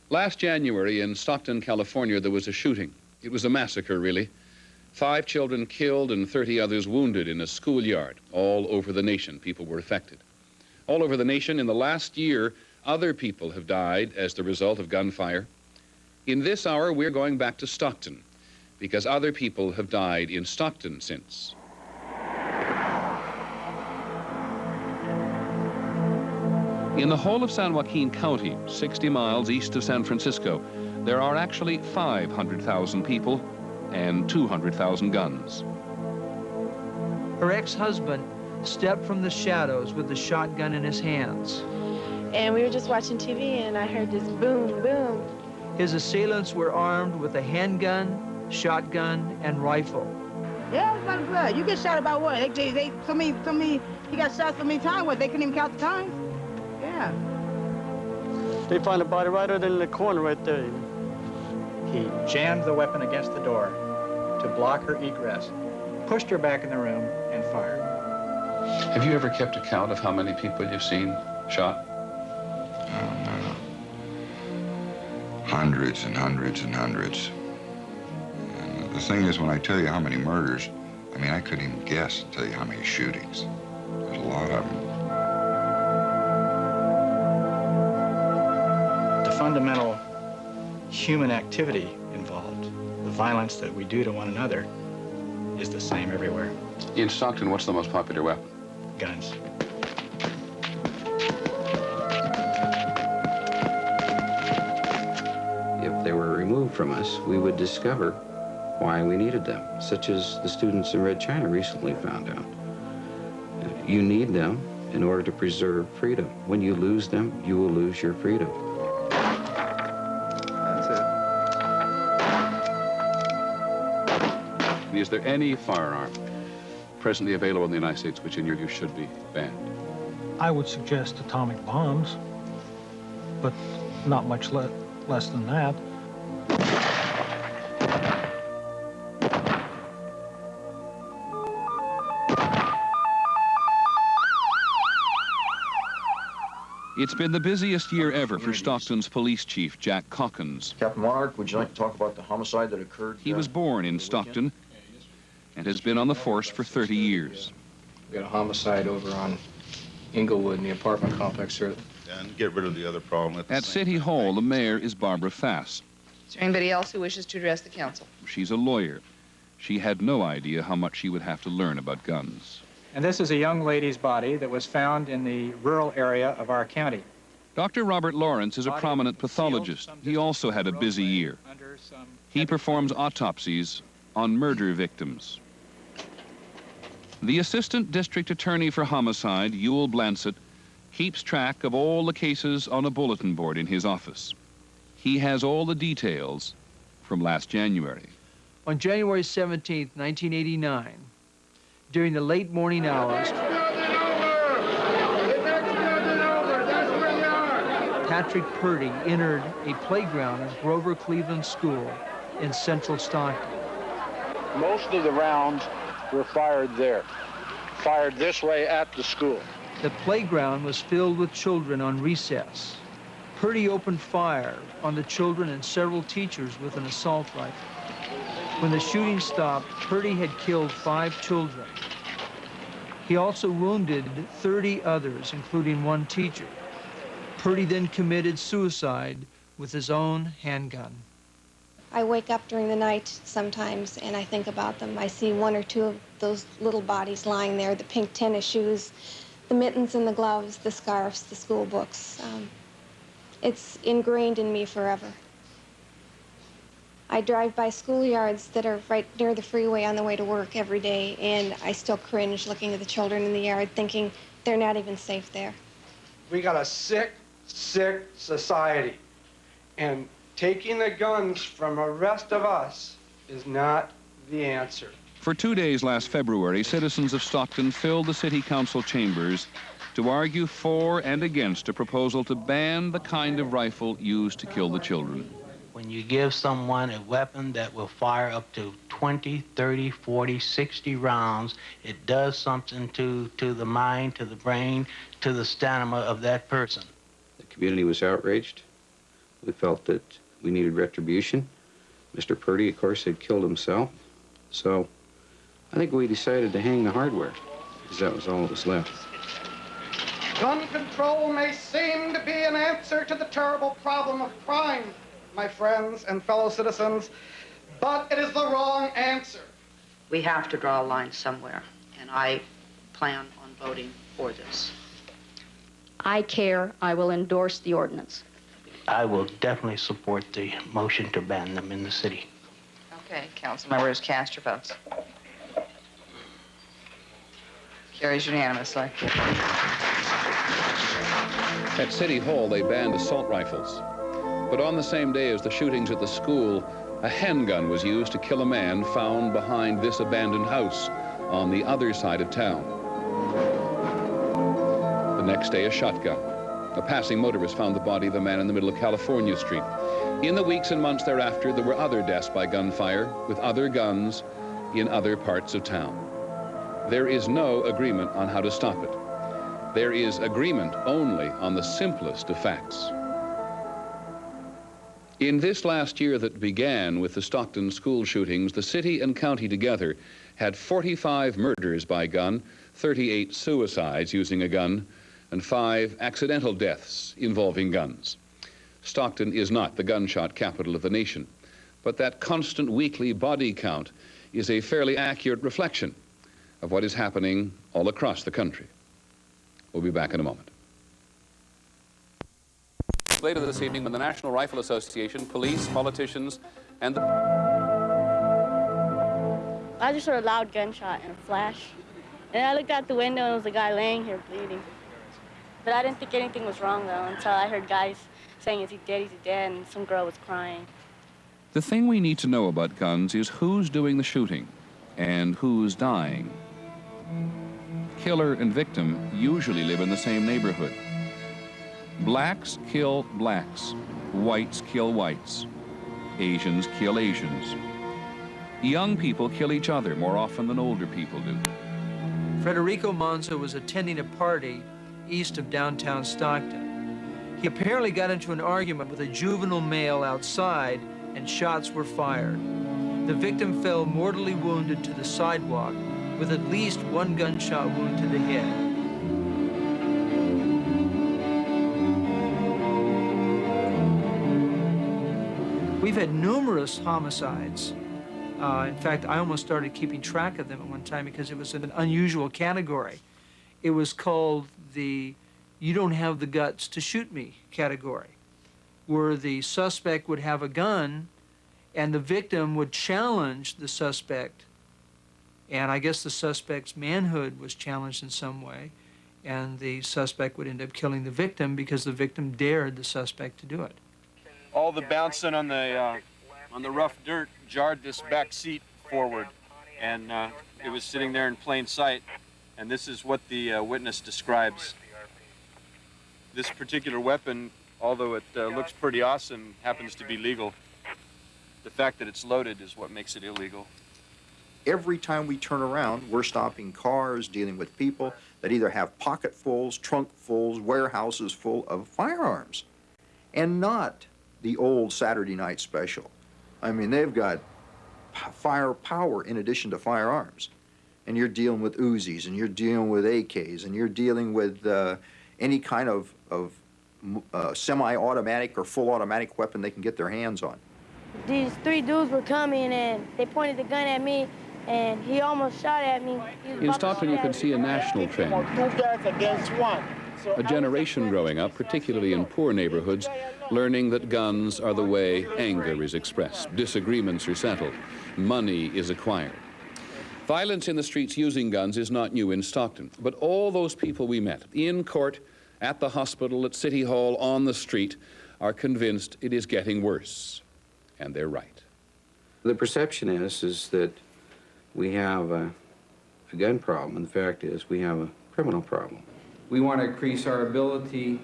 Last January in Stockton, California, there was a shooting. It was a massacre, really. 5 children killed and 30 others wounded in a schoolyard. All over the nation, people were affected. All over the nation, in the last year, other people have died as the result of gunfire. In this hour, we're going back to Stockton, because other people have died in Stockton since. In the whole of San Joaquin County, 60 miles east of San Francisco, there are actually 500,000 people and 200,000 guns. Her ex-husband stepped from the shadows with the shotgun in his hands. And we were just watching TV, and I heard this boom, boom. His assailants were armed with a handgun, shotgun, and rifle. Yeah, it's about blood. You get shot about what? So many, he got shot so many times, what, they couldn't even count the times? Yeah. They found a body right there in the corner right there. He jammed the weapon against the door to block her egress, pushed her back in the room, and fired. Have you ever kept account of how many people you've seen shot? No. Hundreds and hundreds and hundreds. And the thing is, when I tell you how many murders, I mean, I couldn't even guess and tell you how many shootings. There's a lot of them. The fundamental human activity involved, the violence that we do to one another, is the same everywhere. In Stockton, what's the most popular weapon? Guns. If they were removed from us, we would discover why we needed them, such as the students in Red China recently found out. You need them in order to preserve freedom. When you lose them, you will lose your freedom. That's it. Is there any firearm presently available in the United States which, in your view, should be banned? I would suggest atomic bombs, but not much less than that. It's been the busiest year ever for Stockton's police chief, Jack Calkins. Captain Monarch, would you like to talk about the homicide that occurred? He was born in Stockton and has been on the force for 30 years. We got a homicide over on Inglewood in the apartment complex here. And get rid of the other problem. At City Hall, the mayor is Barbara Fass. Is there anybody else who wishes to address the council? She's a lawyer. She had no idea how much she would have to learn about guns. And this is a young lady's body that was found in the rural area of our county. Dr. Robert Lawrence is a prominent pathologist. He also had a busy year. He performs autopsies on murder victims. The assistant district attorney for homicide, Ewell Blansett, keeps track of all the cases on a bulletin board in his office. He has all the details from last January. On January 17th, 1989, during the late morning hours, Patrick Purdy entered a playground at Grover Cleveland School in central Stockton. Most of the rounds were fired there, fired this way at the school. The playground was filled with children on recess. Purdy opened fire on the children and several teachers with an assault rifle. When the shooting stopped, Purdy had killed 5 children. He also wounded 30 others, including 1 teacher. Purdy then committed suicide with his own handgun. I wake up during the night sometimes and I think about them. I see 1 or 2 of those little bodies lying there, the pink tennis shoes, the mittens and the gloves, the scarves, the school books. It's ingrained in me forever. I drive by schoolyards that are right near the freeway on the way to work every day, and I still cringe looking at the children in the yard thinking they're not even safe there. We got a sick society, and taking the guns from the rest of us is not the answer. For 2 days last February, citizens of Stockton filled the city council chambers to argue for and against a proposal to ban the kind of rifle used to kill the children. When you give someone a weapon that will fire up to 20, 30, 40, 60 rounds, it does something to the mind, to the brain, to the stamina of that person. The community was outraged. We felt that we needed retribution. Mr. Purdy, of course, had killed himself. So I think we decided to hang the hardware, because that was all that was left. Gun control may seem to be an answer to the terrible problem of crime, my friends and fellow citizens, but it is the wrong answer. We have to draw a line somewhere, and I plan on voting for this. I care. I will endorse the ordinance. I will definitely support the motion to ban them in the city. Okay, council members, cast your votes. Carries unanimously. At City Hall, they banned assault rifles. But on the same day as the shootings at the school, a handgun was used to kill a man found behind this abandoned house on the other side of town. The next day, a shotgun. A passing motorist found the body of a man in the middle of California Street. In the weeks and months thereafter, there were other deaths by gunfire with other guns in other parts of town. There is no agreement on how to stop it. There is agreement only on the simplest of facts. In this last year that began with the Stockton school shootings, the city and county together had 45 murders by gun, 38 suicides using a gun, and 5 accidental deaths involving guns. Stockton is not the gunshot capital of the nation, but that constant weekly body count is a fairly accurate reflection of what is happening all across the country. We'll be back in a moment. Later this evening, when the National Rifle Association, police, politicians, and the... I just heard a loud gunshot and a flash. And I looked out the window and there was a guy laying here bleeding. But I didn't think anything was wrong, though, until I heard guys saying, "Is he dead? Is he dead?" And some girl was crying. The thing we need to know about guns is who's doing the shooting and who's dying. Killer and victim usually live in the same neighborhood. Blacks kill blacks. Whites kill whites. Asians kill Asians. Young people kill each other more often than older people do. Federico Monza was attending a party east of downtown Stockton. He apparently got into an argument with a juvenile male outside, and shots were fired. The victim fell mortally wounded to the sidewalk with at least one gunshot wound to the head. We've had numerous homicides. In fact, I almost started keeping track of them at one time because it was an unusual category. It was called the "you don't have the guts to shoot me" category, where the suspect would have a gun and the victim would challenge the suspect. And I guess the suspect's manhood was challenged in some way, and the suspect would end up killing the victim because the victim dared the suspect to do it. All the bouncing on the rough dirt jarred this back seat forward, and it was sitting there in plain sight. And this is what the witness describes. This particular weapon, although it looks pretty awesome, happens to be legal. The fact that it's loaded is what makes it illegal. Every time we turn around, we're stopping cars, dealing with people that either have pocketfuls, trunkfuls, warehouses full of firearms, and not the old Saturday night special. I mean, they've got firepower in addition to firearms. And you're dealing with Uzis, and you're dealing with AKs, and you're dealing with any kind of semi-automatic or full automatic weapon they can get their hands on. These 3 dudes were coming, and they pointed the gun at me, and he almost shot at me. In Stockton, you can see a national trend. 2 guys against 1. A generation growing up, particularly in poor neighborhoods, learning that guns are the way anger is expressed, disagreements are settled, money is acquired. Violence in the streets using guns is not new in Stockton, but all those people we met, in court, at the hospital, at City Hall, on the street, are convinced it is getting worse, and they're right. The perception is that we have a gun problem, and the fact is we have a criminal problem. We want to increase our ability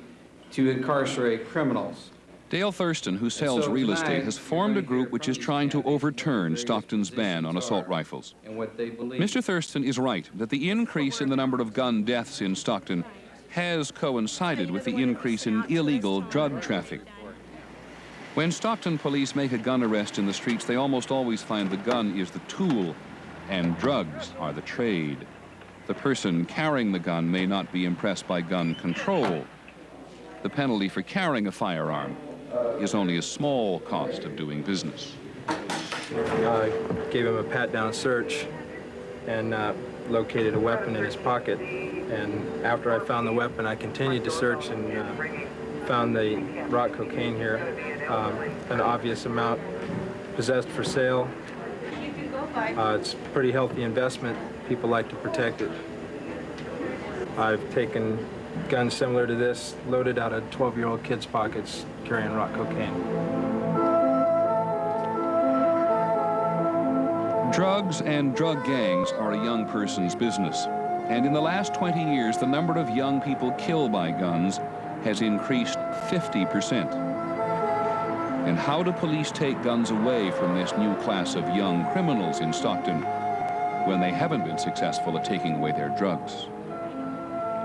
to incarcerate criminals. Dale Thurston, who sells real estate, has formed a group which is trying to overturn Stockton's ban on assault rifles. Mr. Thurston is right that the increase in the number of gun deaths in Stockton has coincided with the increase in illegal drug traffic. When Stockton police make a gun arrest in the streets, they almost always find the gun is the tool and drugs are the trade. The person carrying the gun may not be impressed by gun control. The penalty for carrying a firearm is only a small cost of doing business. I gave him a pat-down search and located a weapon in his pocket. And after I found the weapon, I continued to search and found the rock cocaine here, an obvious amount possessed for sale. It's a pretty healthy investment. People like to protect it. I've taken guns similar to this, loaded out of 12-year-old kids' pockets, carrying rock cocaine. Drugs and drug gangs are a young person's business. And in the last 20 years, the number of young people killed by guns has increased 50%. And how do police take guns away from this new class of young criminals in Stockton when they haven't been successful at taking away their drugs?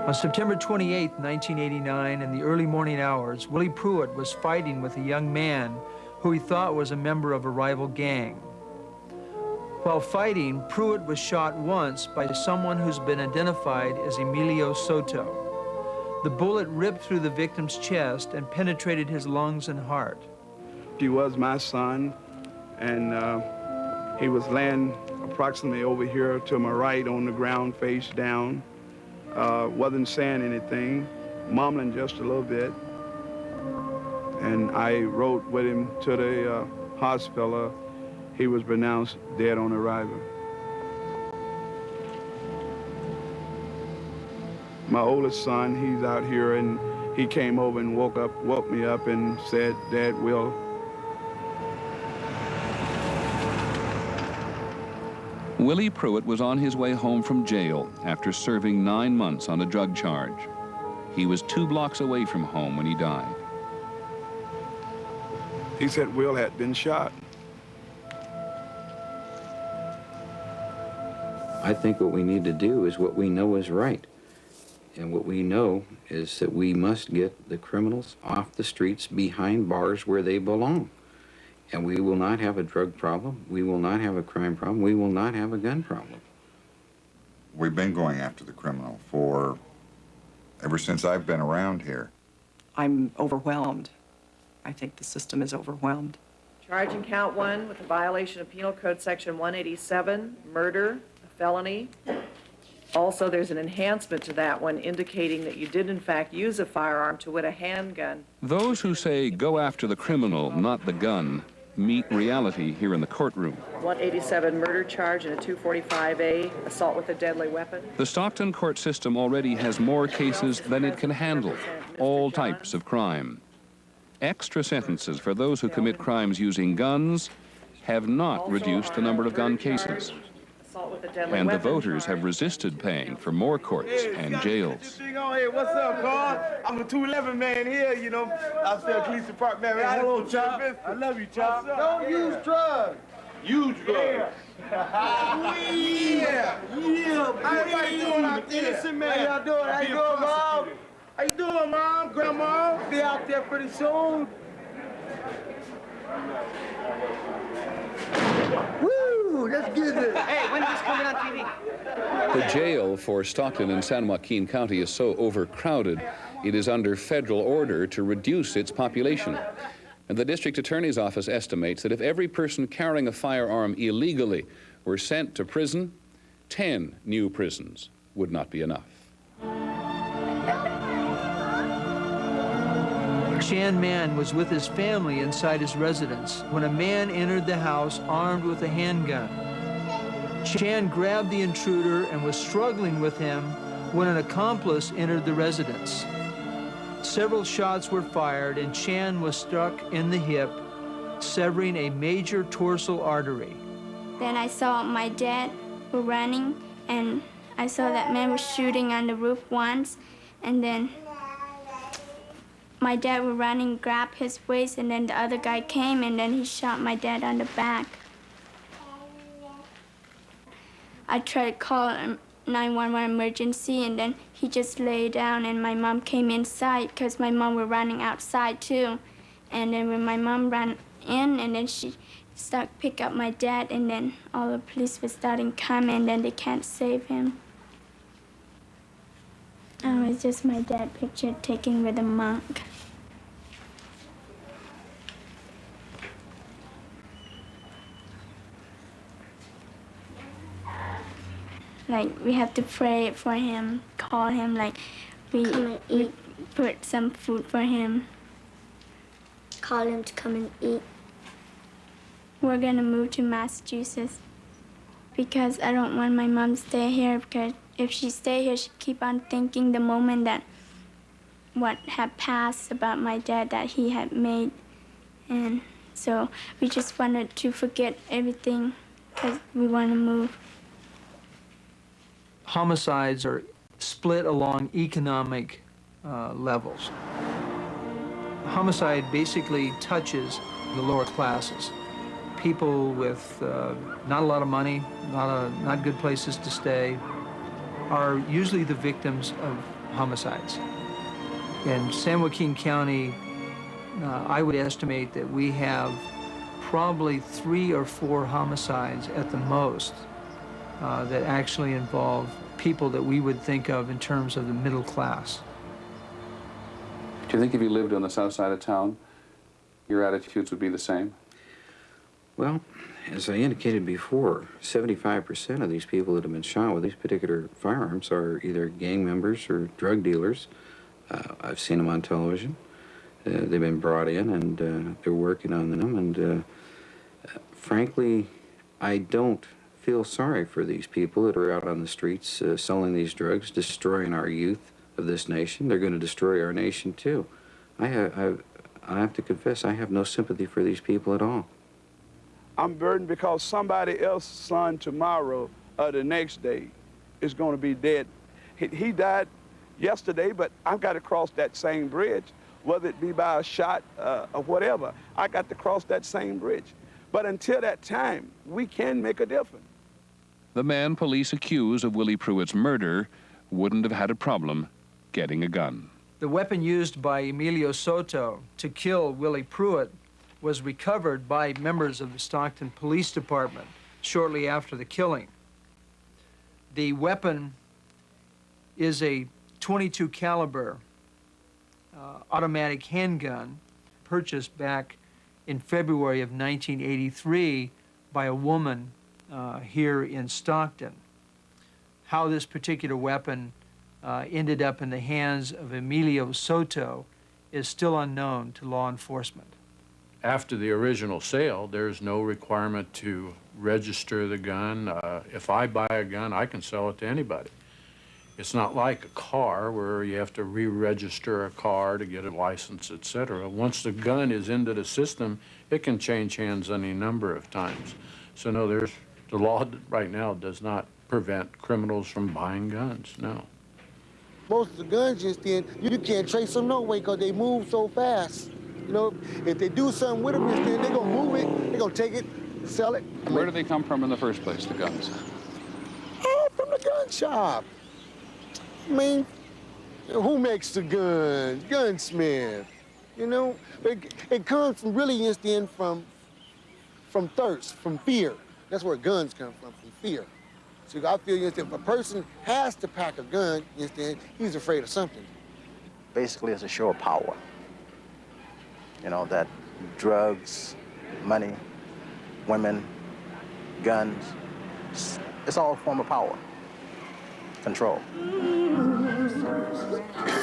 On September 28, 1989, in the early morning hours, Willie Pruitt was fighting with a young man who he thought was a member of a rival gang. While fighting, Pruitt was shot once by someone who's been identified as Emilio Soto. The bullet ripped through the victim's chest and penetrated his lungs and heart. He was my son, and he was laying approximately over here to my right on the ground, face down. Wasn't saying anything, mumbling just a little bit. And I rode with him to the hospital. He was pronounced dead on arrival. My oldest son, he's out here, and he came over and woke me up and said, "Dad, Will." Willie Pruitt was on his way home from jail after serving 9 months on a drug charge. He was 2 blocks away from home when he died. He said Will had been shot. I think what we need to do is what we know is right. And what we know is that we must get the criminals off the streets behind bars where they belong. And we will not have a drug problem. We will not have a crime problem. We will not have a gun problem. We've been going after the criminal ever since I've been around here. I'm overwhelmed. I think the system is overwhelmed. Charging count 1 with a violation of Penal Code Section 187, murder, a felony. Also, there's an enhancement to that one indicating that you did, in fact, use a firearm, to wit, a handgun. Those who say go after the criminal, not the gun, meet reality here in the courtroom. 187 murder charge and a 245A assault with a deadly weapon. The Stockton court system already has more cases than it can handle, all types of crime. Extra sentences for those who commit crimes using guns have not reduced the number of gun cases. And the voters have resisted paying for more courts and jails. Hey, what's up, Carl? I'm a 211 man here, you know. I sell Calif Park, man. Hey, hello, Chop. I love you, Chop. Don't use drugs. Use drugs. Yeah. How everybody doing out there? Listen, man. How y'all doing? How you doing, Mom? How you doing, Mom? Grandma? Be out there pretty soon. Woo! Let's get it. Hey, when is this coming on TV? The jail for Stockton and San Joaquin County is so overcrowded, it is under federal order to reduce its population. And the district attorney's office estimates that if every person carrying a firearm illegally were sent to prison, 10 new prisons would not be enough. Chan Man was with his family inside his residence when a man entered the house armed with a handgun. Chan grabbed the intruder and was struggling with him when an accomplice entered the residence. Several shots were fired and Chan was struck in the hip, severing a major dorsal artery. Then I saw my dad running, and I saw that man was shooting on the roof once, and then my dad was running, grabbed his waist, and then the other guy came, and then he shot my dad on the back. I tried to call 911 emergency, and then he just lay down, and my mom came inside because my mom was running outside too. And then when my mom ran in, and then she started pick up my dad, and then all the police were starting coming, and then they can't save him. It's just my dad picture taken with a monk. Like, we have to pray for him, call him, like, we put some food for him. Call him to come and eat. We're gonna move to Massachusetts because I don't want my mom to stay here, because if she stay here, she'd keep on thinking the moment that what had passed about my dad that he had made. And so we just wanted to forget everything because we want to move. Homicides are split along economic levels. Homicide basically touches the lower classes. People with not a lot of money, not good places to stay, are usually the victims of homicides. In San Joaquin County, I would estimate that we have probably 3 or 4 homicides at the most that actually involve people that we would think of in terms of the middle class. Do you think if you lived on the south side of town, your attitudes would be the same? Well, as I indicated before, 75% of these people that have been shot with these particular firearms are either gang members or drug dealers. I've seen them on television. They've been brought in and they're working on them. And frankly, I don't feel sorry for these people that are out on the streets selling these drugs, destroying our youth of this nation. They're going to destroy our nation too. I have to confess, I have no sympathy for these people at all. I'm burdened because somebody else's son tomorrow or the next day is going to be dead. He died yesterday, but I've got to cross that same bridge, whether it be by a shot or whatever. I got to cross that same bridge. But until that time, we can make a difference. The man police accuse of Willie Pruitt's murder wouldn't have had a problem getting a gun. The weapon used by Emilio Soto to kill Willie Pruitt was recovered by members of the Stockton Police Department shortly after the killing. The weapon is a .22 caliber automatic handgun purchased back in February of 1983 by a woman here in Stockton. How this particular weapon ended up in the hands of Emilio Soto is still unknown to law enforcement. After the original sale, there's no requirement to register the gun. If I buy a gun, I can sell it to anybody. It's not like a car where you have to re-register a car to get a license, etc. Once the gun is into the system, it can change hands any number of times. So no, the law right now does not prevent criminals from buying guns, no. Most of the guns just then, you can't trace them no way because they move so fast. You know, if they do something with them, they're gonna move it, they're gonna take it, sell it. Where do they come from in the first place, the guns? From the gun shop. I mean, who makes the guns? Gunsmith. You know, it comes from really just then from thirst, from fear. That's where guns come from fear. So I feel if a person has to pack a gun, he's afraid of something. Basically, it's a show of power. You know, that drugs, money, women, guns, it's all a form of power, control.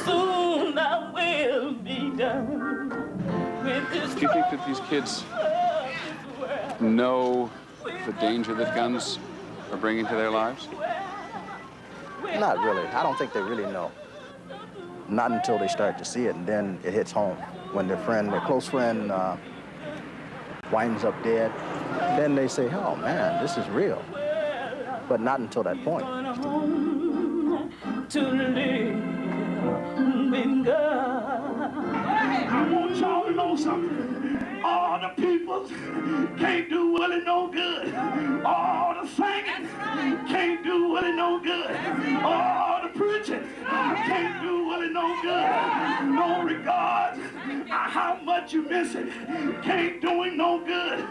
Soon I will be done with this. Do you think that these kids know the danger that guns are bringing to their lives? Not really. I don't think they really know. Not until they start to see it, and then it hits home. When their close friend winds up dead, then they say, oh man, this is real. But not until that point. To live with God. I want y'all to know something. All the people can't do Willie no good. All the singing can't do Willie no good. All the preaching. I can't do Willie no good. No regard. How much you miss it. Can't do him no good.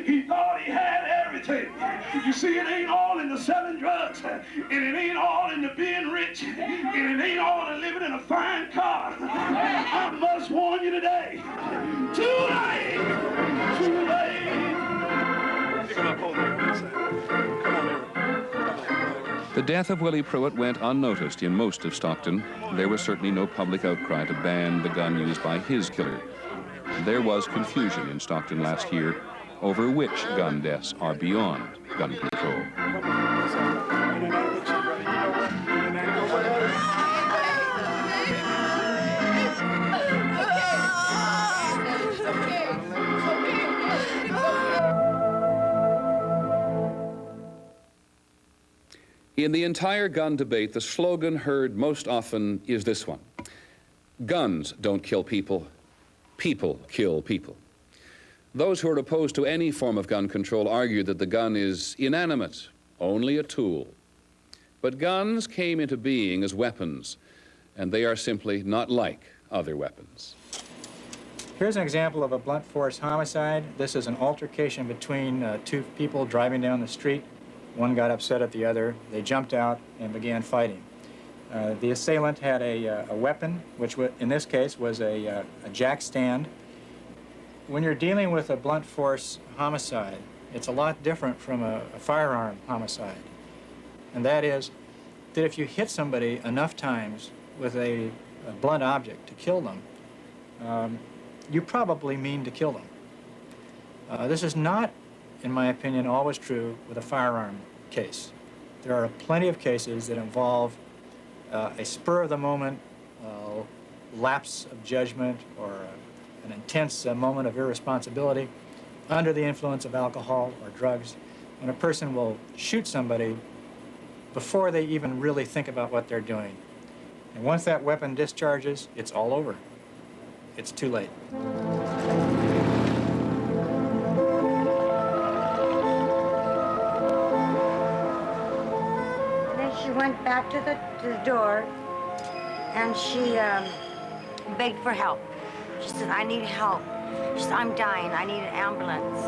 He thought he had everything. You see, it ain't all in the selling drugs. And it ain't all in the being rich. And it ain't all in living in a fine car. I must warn you today. Too late. Too late. The death of Willie Pruitt went unnoticed in most of Stockton. There was certainly no public outcry to ban the gun used by his killer. There was confusion in Stockton last year over which gun deaths are beyond gun control. In the entire gun debate, the slogan heard most often is this one: guns don't kill people, people kill people. Those who are opposed to any form of gun control argue that the gun is inanimate, only a tool. But guns came into being as weapons, and they are simply not like other weapons. Here's an example of a blunt force homicide. This is an altercation between two people driving down the street. One got upset at the other. They jumped out and began fighting. The assailant had a weapon, which in this case was a jack stand. When you're dealing with a blunt force homicide, it's a lot different from a firearm homicide. And that is that if you hit somebody enough times with a blunt object to kill them, you probably mean to kill them. This is not, in my opinion, always true with a firearm case. There are plenty of cases that involve a spur-of-the-moment lapse of judgment or an intense moment of irresponsibility under the influence of alcohol or drugs, when a person will shoot somebody before they even really think about what they're doing. And once that weapon discharges, it's all over. It's too late. She went back to the door, and she begged for help. She said, I need help. She said, I'm dying. I need an ambulance.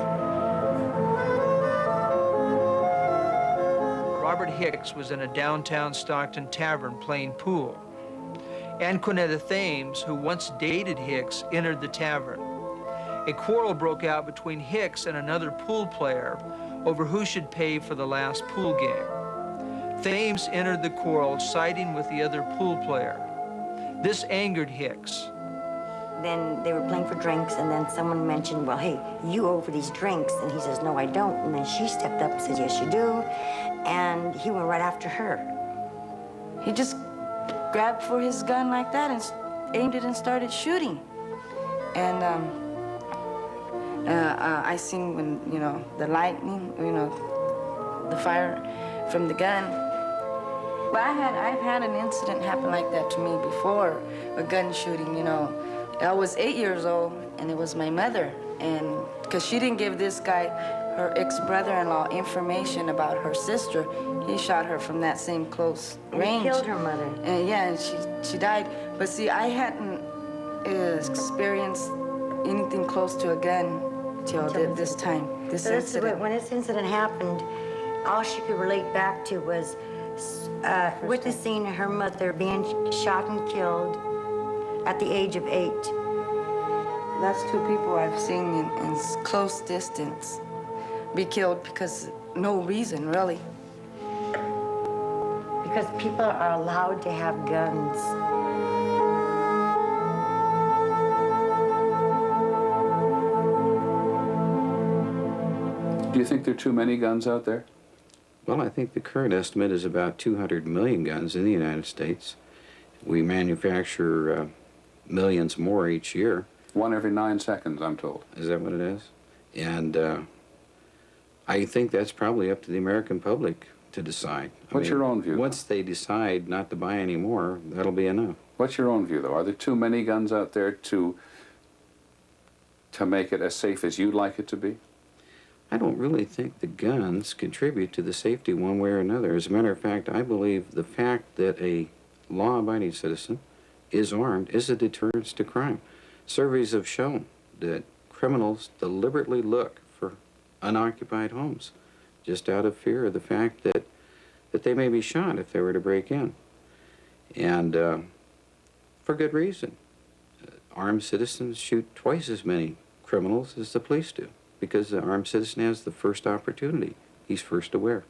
Robert Hicks was in a downtown Stockton tavern playing pool. Anquinetta Thames, who once dated Hicks, entered the tavern. A quarrel broke out between Hicks and another pool player over who should pay for the last pool game. Thames entered the quarrel, siding with the other pool player. This angered Hicks. Then they were playing for drinks, and then someone mentioned, well, hey, you owe for these drinks. And he says, no, I don't. And then she stepped up and said, yes, you do. And he went right after her. He just grabbed for his gun like that and aimed it and started shooting. And I seen when, you know, the lightning, you know, the fire from the gun. Well, I've had an incident happen like that to me before, a gun shooting, you know. I was 8 years old, and it was my mother, and because she didn't give this guy, her ex-brother-in-law, information about her sister, he shot her from that same close range. He killed her mother. And yeah, and she died. But see, I hadn't experienced anything close to a gun till this time, this incident. When this incident happened, all she could relate back to was witnessing her mother being shot and killed at the age of 8. That's two people I've seen in close distance be killed because no reason, really. Because people are allowed to have guns. Do you think there are too many guns out there? Well, I think the current estimate is about 200 million guns in the United States. We manufacture millions more each year. One every 9 seconds, I'm told. Is that what it is? And I think that's probably up to the American public to decide. What's your own view? Once they decide not to buy any more, that'll be enough. What's your own view, though? Are there too many guns out there to make it as safe as you'd like it to be? I don't really think the guns contribute to the safety one way or another. As a matter of fact, I believe the fact that a law-abiding citizen is armed is a deterrence to crime. Surveys have shown that criminals deliberately look for unoccupied homes just out of fear of the fact that they may be shot if they were to break in. And for good reason. Armed citizens shoot twice as many criminals as the police do, because the armed citizen has the first opportunity. He's first aware.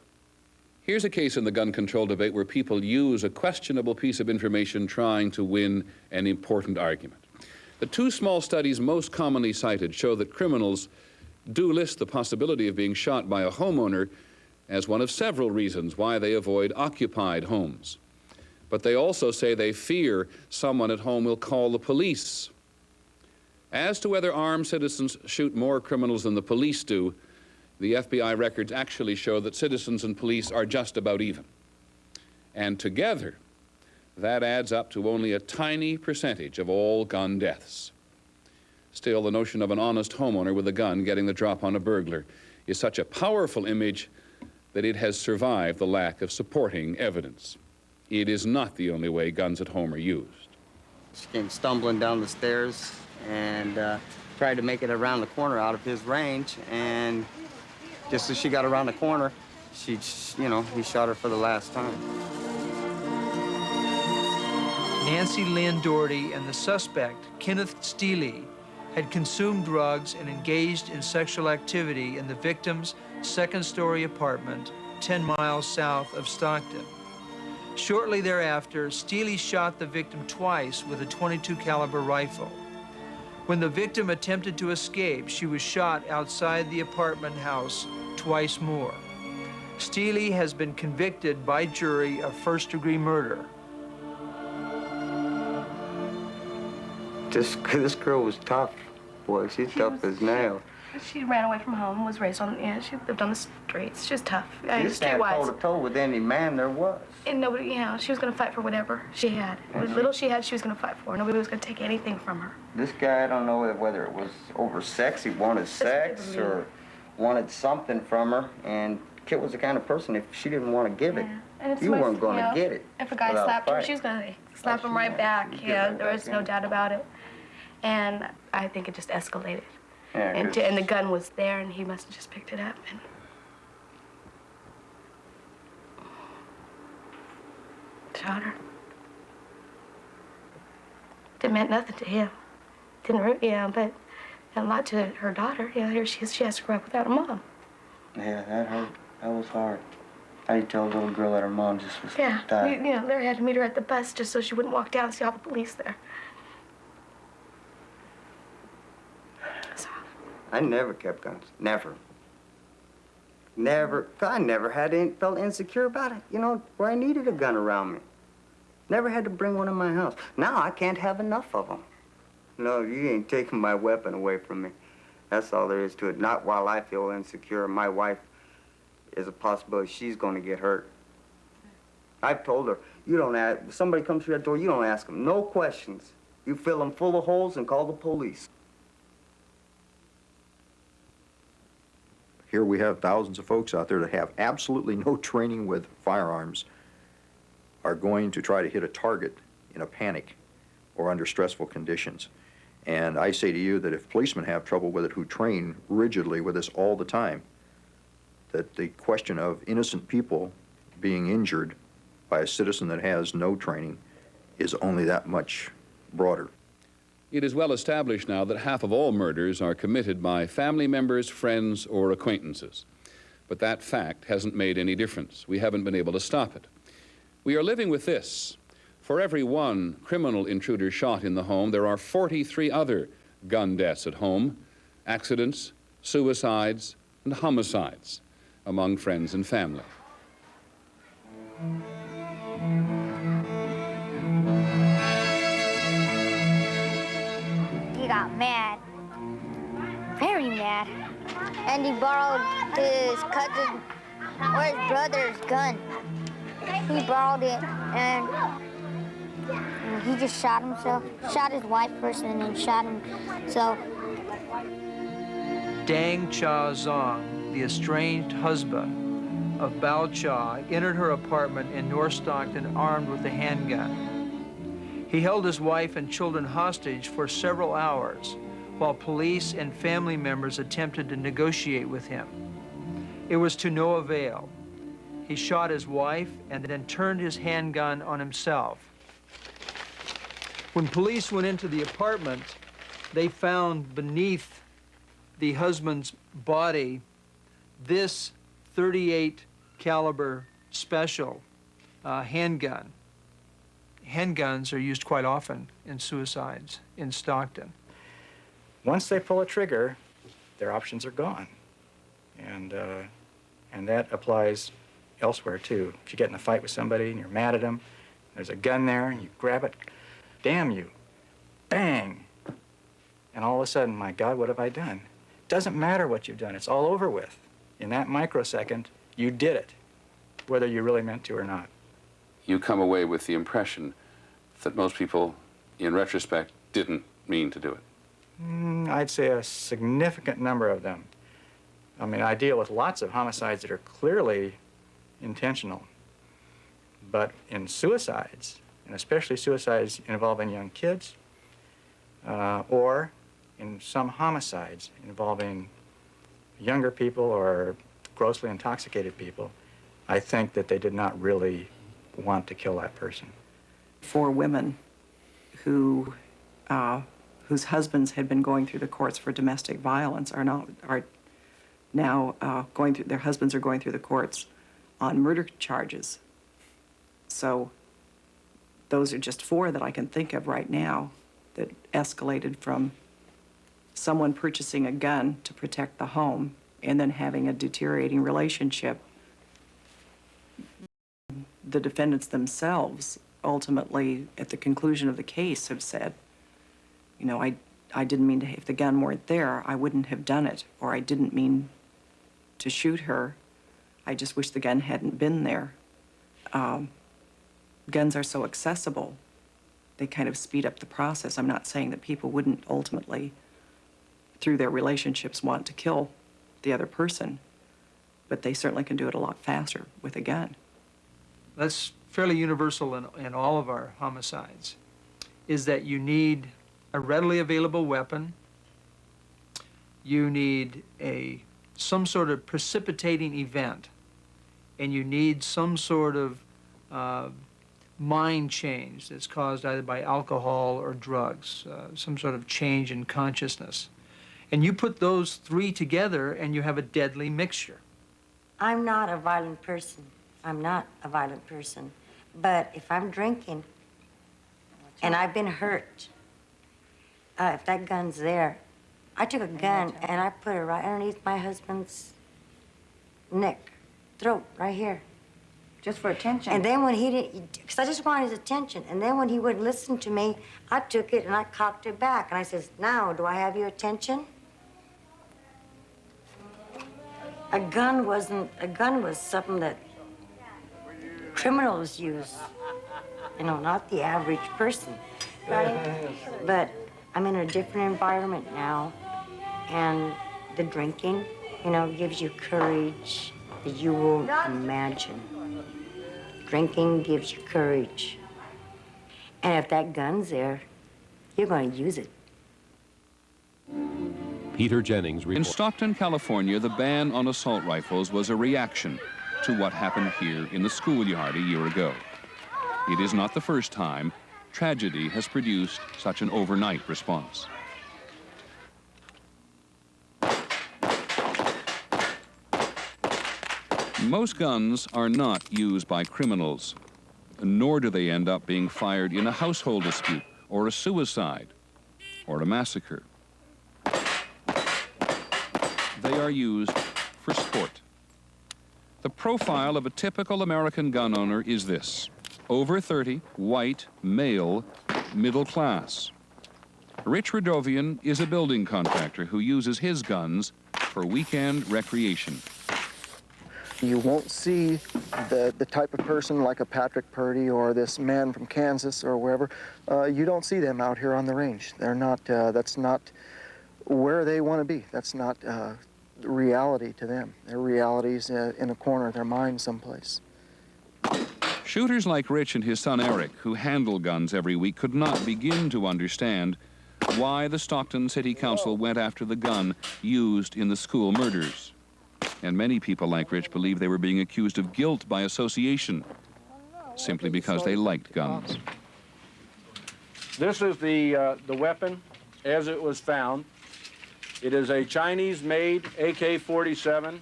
Here's a case in the gun control debate where people use a questionable piece of information trying to win an important argument. The two small studies most commonly cited show that criminals do list the possibility of being shot by a homeowner as one of several reasons why they avoid occupied homes. But they also say they fear someone at home will call the police. As to whether armed citizens shoot more criminals than the police do, the FBI records actually show that citizens and police are just about even. And together, that adds up to only a tiny percentage of all gun deaths. Still, the notion of an honest homeowner with a gun getting the drop on a burglar is such a powerful image that it has survived the lack of supporting evidence. It is not the only way guns at home are used. She came stumbling down the stairs and tried to make it around the corner out of his range, and just as she got around the corner, he shot her for the last time. Nancy Lynn Doherty and the suspect, Kenneth Steele, had consumed drugs and engaged in sexual activity in the victim's second-story apartment 10 miles south of Stockton. Shortly thereafter, Steele shot the victim twice with a .22 caliber rifle. When the victim attempted to escape, she was shot outside the apartment house twice more. Steele has been convicted by jury of first-degree murder. This girl was tough, boy. She's tough as nails. She ran away from home, was raised on, she lived on the streets. She was tough. She stand toe-to-toe with any man there was. And nobody, she was going to fight for whatever she had. What little she had, she was going to fight for. Nobody was going to take anything from her. This guy, I don't know whether it was over sex, he wanted sex, or wanted something from her, and Kit was the kind of person, if she didn't want to give it, you weren't going to get it. If a guy slapped her, she was going to slap him right back. Yeah, there was no doubt about it. And I think it just escalated. Yeah, and the gun was there, and he must have just picked it up and shot her. It meant nothing to him. Didn't hurt, but a lot to her daughter. Here she has to grow up without a mom. Yeah, that hurt. That was hard. How do you tell a little girl that her mom just was died? Larry had to meet her at the bus just so she wouldn't walk down and see all the police there. I never kept guns. Never. Never. I never felt insecure about it, where I needed a gun around me. Never had to bring one in my house. Now I can't have enough of them. No, you ain't taking my weapon away from me. That's all there is to it. Not while I feel insecure. My wife is a possibility she's going to get hurt. I've told her, if somebody comes through that door, you don't ask them no questions. You fill them full of holes and call the police. Here we have thousands of folks out there that have absolutely no training with firearms, are going to try to hit a target in a panic or under stressful conditions. And I say to you that if policemen have trouble with it who train rigidly with this all the time, that the question of innocent people being injured by a citizen that has no training is only that much broader. It is well established now that half of all murders are committed by family members, friends, or acquaintances. But that fact hasn't made any difference. We haven't been able to stop it. We are living with this. For every one criminal intruder shot in the home, there are 43 other gun deaths at home, accidents, suicides, and homicides among friends and family. He got mad, very mad, and he borrowed his cousin or his brother's gun. He borrowed it, and he just shot himself, shot his wife first, and then shot himself. Dang Cha Zong the estranged husband of Bao Cha entered her apartment in North Stockton armed with a handgun. He held his wife and children hostage for several hours while police and family members attempted to negotiate with him. It was to no avail. He shot his wife and then turned his handgun on himself. When police went into the apartment, they found beneath the husband's body this .38 caliber special handgun. Handguns are used quite often in suicides in Stockton. Once they pull a trigger, their options are gone. And that applies elsewhere too. If you get in a fight with somebody and you're mad at them, there's a gun there and you grab it, damn you, bang. And all of a sudden, my God, what have I done? Doesn't matter what you've done, it's all over with. In that microsecond, you did it, whether you really meant to or not. You come away with the impression that most people, in retrospect, didn't mean to do it. I'd say a significant number of them. I mean, I deal with lots of homicides that are clearly intentional. But in suicides, and especially suicides involving young kids, or in some homicides involving younger people or grossly intoxicated people, I think that they did not really want to kill that person. 4 women who whose husbands had been going through the courts for domestic violence are now going through, their husbands are going through the courts on murder charges. So those are just 4 that I can think of right now that escalated from someone purchasing a gun to protect the home and then having a deteriorating relationship. The defendants themselves ultimately, at the conclusion of the case, have said, you know, I didn't mean to, if the gun weren't there, I wouldn't have done it, or I didn't mean to shoot her. I just wish the gun hadn't been there. Guns are so accessible, they kind of speed up the process. I'm not saying that people wouldn't ultimately, through their relationships, want to kill the other person, but they certainly can do it a lot faster with a gun. That's fairly universal in all of our homicides, is that you need a readily available weapon, you need some sort of precipitating event, and you need some sort of mind change that's caused either by alcohol or drugs, some sort of change in consciousness. And you put those 3 together and you have a deadly mixture. I'm not a violent person. I'm not a violent person. But if I'm drinking and I've been hurt, if that gun's there, I took a gun and I put it right underneath my husband's neck, throat, right here. Just for attention? And then when he didn't, because I just wanted his attention. And then when he wouldn't listen to me, I took it and I cocked it back. And I says, now, do I have your attention? A gun was something that criminals use. You know, not the average person, right? But I'm in a different environment now, and the drinking, you know, gives you courage that you won't imagine. Drinking gives you courage. And if that gun's there, you're going to use it. Peter Jennings Reporting. In Stockton, California, the ban on assault rifles was a reaction to what happened here in the schoolyard a year ago. It is not the first time tragedy has produced such an overnight response. Most guns are not used by criminals, nor do they end up being fired in a household dispute or a suicide or a massacre. They are used for sport. The profile of a typical American gun owner is this: over 30, white, male, middle class. Rich Radovian is a building contractor who uses his guns for weekend recreation. You won't see the type of person like a Patrick Purdy or this man from Kansas or wherever. You don't see them out here on the range. They're not, that's not where they want to be. That's not reality to them. Their reality's in a corner of their mind someplace. Shooters like Rich and his son Eric, who handle guns every week, could not begin to understand why the Stockton City Council went after the gun used in the school murders. And many people like Rich believe they were being accused of guilt by association, simply because they liked guns. This is the weapon as it was found. It is a Chinese-made AK-47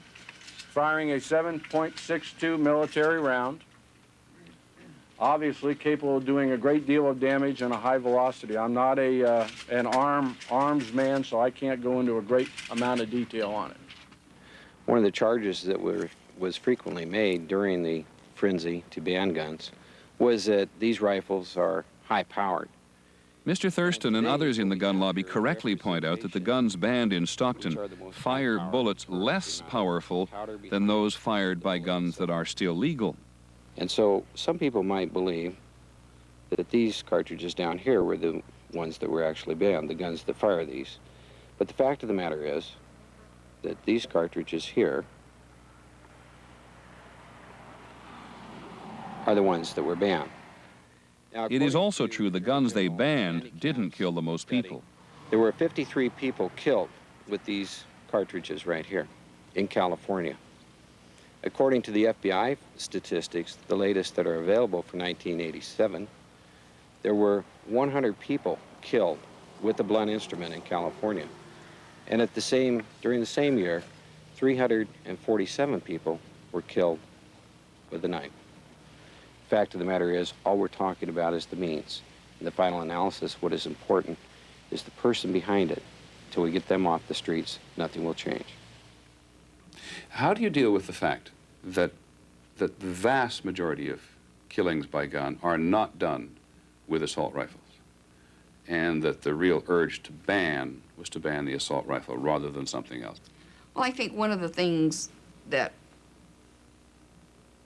firing a 7.62 military round, obviously capable of doing a great deal of damage and a high velocity. I'm not an arms man, so I can't go into a great amount of detail on it. One of the charges that was frequently made during the frenzy to ban guns was that these rifles are high-powered. Mr. Thurston and others in the gun lobby correctly point out that the guns banned in Stockton fire bullets less powerful than those fired by guns that are still legal. And so some people might believe that these cartridges down here were the ones that were actually banned, the guns that fire these. But the fact of the matter is that these cartridges here are the ones that were banned. Now, it is also true the guns they banned didn't kill the most people. There were 53 people killed with these cartridges right here in California. According to the FBI statistics, the latest that are available for 1987, there were 100 people killed with a blunt instrument in California. And during the same year, 347 people were killed with a knife. Fact of the matter is, all we're talking about is the means. In the final analysis, what is important is the person behind it. Until we get them off the streets, nothing will change. How do you deal with the fact that the vast majority of killings by gun are not done with assault rifles, and that the real urge to ban was to ban the assault rifle rather than something else? Well, I think one of the things that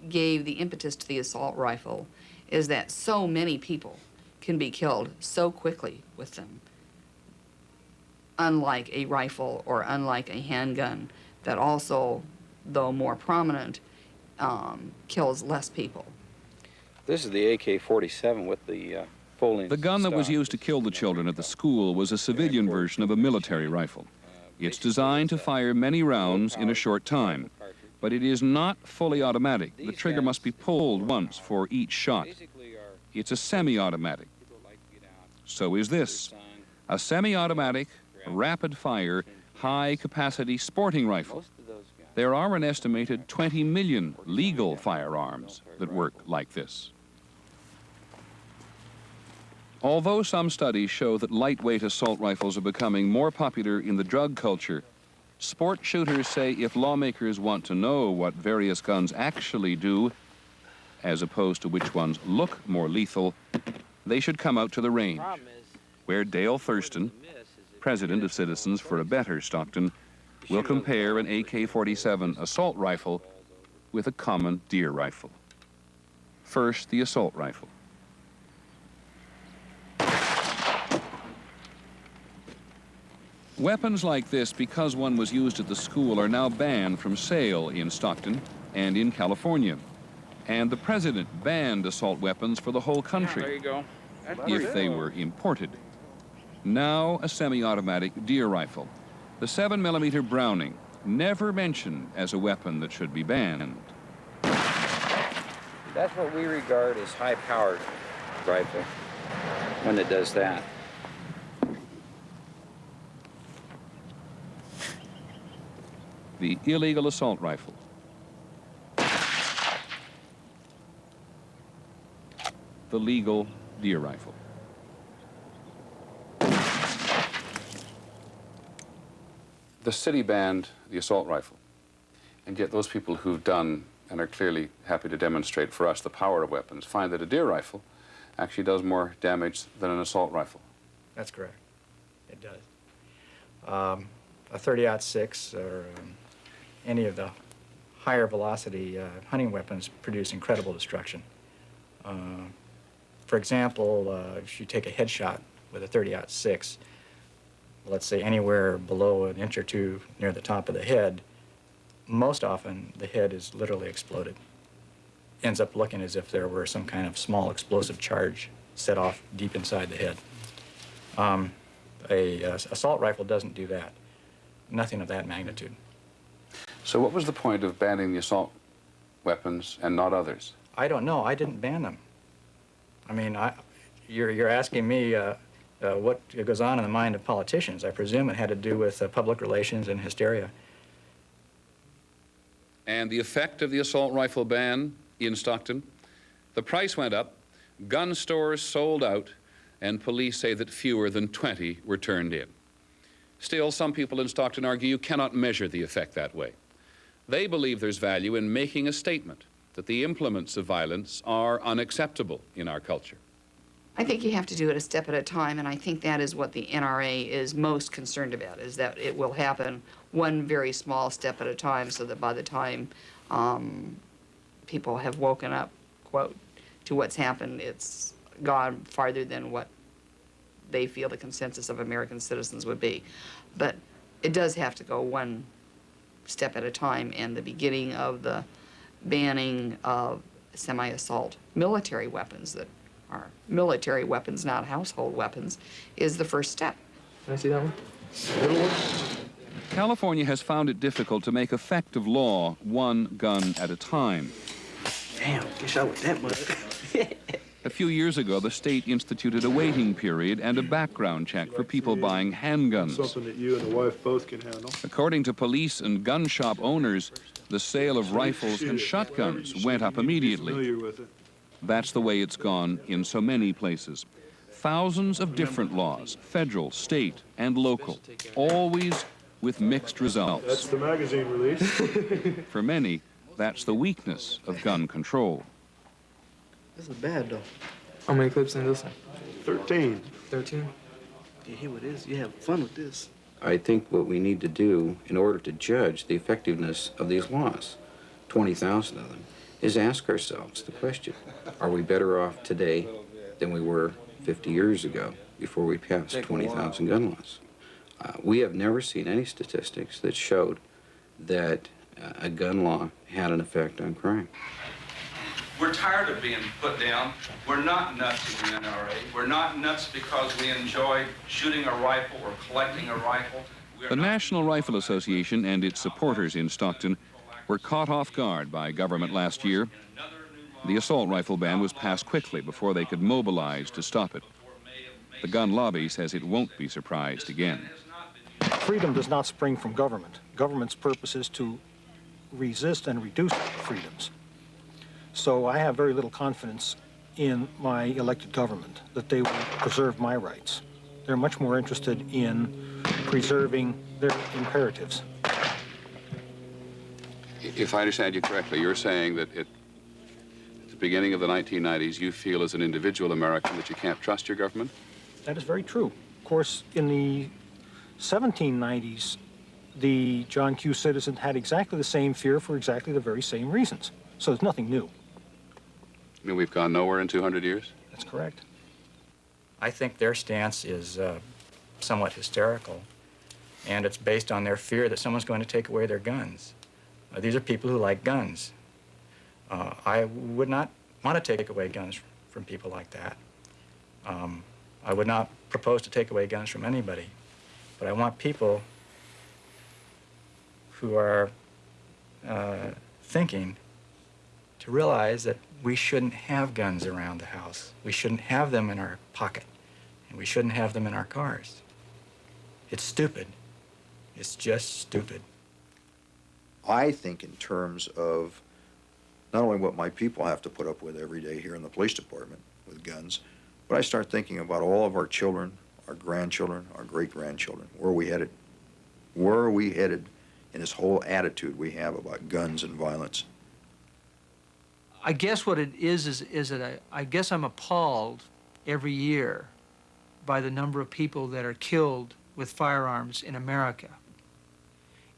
gave the impetus to the assault rifle is that so many people can be killed so quickly with them, unlike a rifle or unlike a handgun that also, though more prominent, kills less people. This is the AK-47 with the full-length The gun that was stock. used to kill the children at the school was a civilian version of a military rifle. It's designed to fire many rounds in a short time, but it is not fully automatic. The trigger must be pulled once for each shot. It's a semi-automatic. So is this, a semi-automatic, rapid-fire, high-capacity sporting rifle. There are an estimated 20 million legal firearms that work like this. Although some studies show that lightweight assault rifles are becoming more popular in the drug culture, sport shooters say if lawmakers want to know what various guns actually do, as opposed to which ones look more lethal, they should come out to the range, where Dale Thurston, president of Citizens for a Better Stockton, will compare an AK-47 assault rifle with a common deer rifle. First, the assault rifle. Weapons like this, because one was used at the school, are now banned from sale in Stockton and in California. And the president banned assault weapons for the whole country. There you go. If they were imported. Now a semi-automatic deer rifle. The 7mm Browning, never mentioned as a weapon that should be banned. That's what we regard as high-powered rifle when it does that. The illegal assault rifle. The legal deer rifle. The city banned the assault rifle, and yet those people who've done and are clearly happy to demonstrate for us the power of weapons find that a deer rifle actually does more damage than an assault rifle. That's correct. It does. A 30-06 or any of the higher velocity hunting weapons produce incredible destruction. For example, if you take a headshot with a 30-06, let's say anywhere below an inch or two near the top of the head, most often the head is literally exploded. Ends up looking as if there were some kind of small explosive charge set off deep inside the head. A assault rifle doesn't do that. Nothing of that magnitude. So what was the point of banning the assault weapons and not others? I don't know. I didn't ban them. I mean, you're asking me what goes on in the mind of politicians. I presume it had to do with public relations and hysteria. And the effect of the assault rifle ban in Stockton? The price went up, gun stores sold out, and police say that fewer than 20 were turned in. Still, some people in Stockton argue you cannot measure the effect that way. They believe there's value in making a statement that the implements of violence are unacceptable in our culture. I think you have to do it a step at a time, and I think that is what the NRA is most concerned about, is that it will happen one very small step at a time, so that by the time people have woken up, quote, to what's happened, it's gone farther than what they feel the consensus of American citizens would be. But it does have to go one step at a time, and the beginning of the banning of semi-assault military weapons that are military weapons, not household weapons, is the first step. Can I see that one? Little one? California has found it difficult to make effective law one gun at a time. Damn, get shot with that mud. A few years ago, the state instituted a waiting period and a background check for people buying handguns. Something that you and the wife both can handle. According to police and gun shop owners, the sale of rifles and shotguns went up immediately. That's the way it's gone in so many places. Thousands of different laws, federal, state, and local, always with mixed results. That's the magazine release. For many, that's the weakness of gun control. This is bad, though. How many clips in this one? 13. 13? You hear what it is? You have fun with this. I think what we need to do in order to judge the effectiveness of these laws, 20,000 of them, is ask ourselves the question, are we better off today than we were 50 years ago before we passed 20,000 gun laws? We have never seen any statistics that showed that a gun law had an effect on crime. We're tired of being put down. We're not nuts in the NRA. We're not nuts because we enjoy shooting a rifle or collecting a rifle. The National Rifle Association and its supporters in Stockton were caught off guard by government last year. The assault rifle ban was passed quickly before they could mobilize to stop it. The gun lobby says it won't be surprised again. Freedom does not spring from government. Government's purpose is to resist and reduce freedoms. So I have very little confidence in my elected government that they will preserve my rights. They're much more interested in preserving their imperatives. If I understand you correctly, you're saying that at the beginning of the 1990s, you feel as an individual American that you can't trust your government? That is very true. Of course, in the 1790s, the John Q. citizen had exactly the same fear for exactly the very same reasons. So it's nothing new. I mean, we've gone nowhere in 200 years? That's correct. I think their stance is somewhat hysterical, and it's based on their fear that someone's going to take away their guns. These are people who like guns. I would not want to take away guns from people like that. I would not propose to take away guns from anybody, but I want people who are thinking to realize that we shouldn't have guns around the house. We shouldn't have them in our pocket, and we shouldn't have them in our cars. It's stupid. It's just stupid. I think in terms of not only what my people have to put up with every day here in the police department with guns, but I start thinking about all of our children, our grandchildren, our great-grandchildren. Where are we headed? Where are we headed in this whole attitude we have about guns and violence? I guess what it is that I guess I'm appalled every year by the number of people that are killed with firearms in America.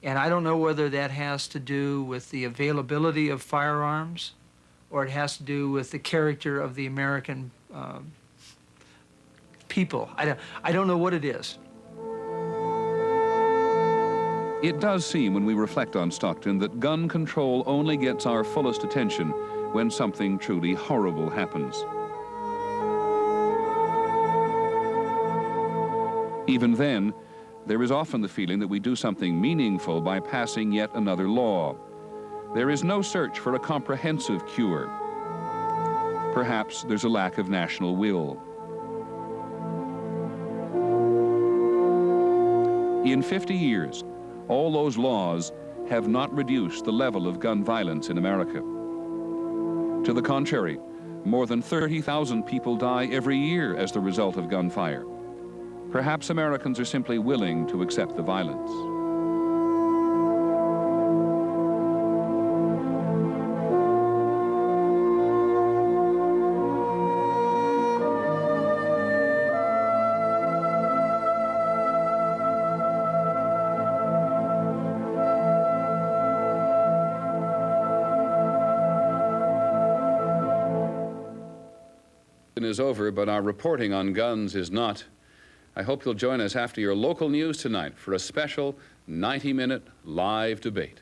And I don't know whether that has to do with the availability of firearms or it has to do with the character of the American people. I don't know what it is. It does seem, when we reflect on Stockton, that gun control only gets our fullest attention when something truly horrible happens. Even then, there is often the feeling that we do something meaningful by passing yet another law. There is no search for a comprehensive cure. Perhaps there's a lack of national will. In 50 years, all those laws have not reduced the level of gun violence in America. To the contrary, more than 30,000 people die every year as the result of gunfire. Perhaps Americans are simply willing to accept the violence. Is over, but our reporting on guns is not. I hope you'll join us after your local news tonight for a special 90-minute live debate.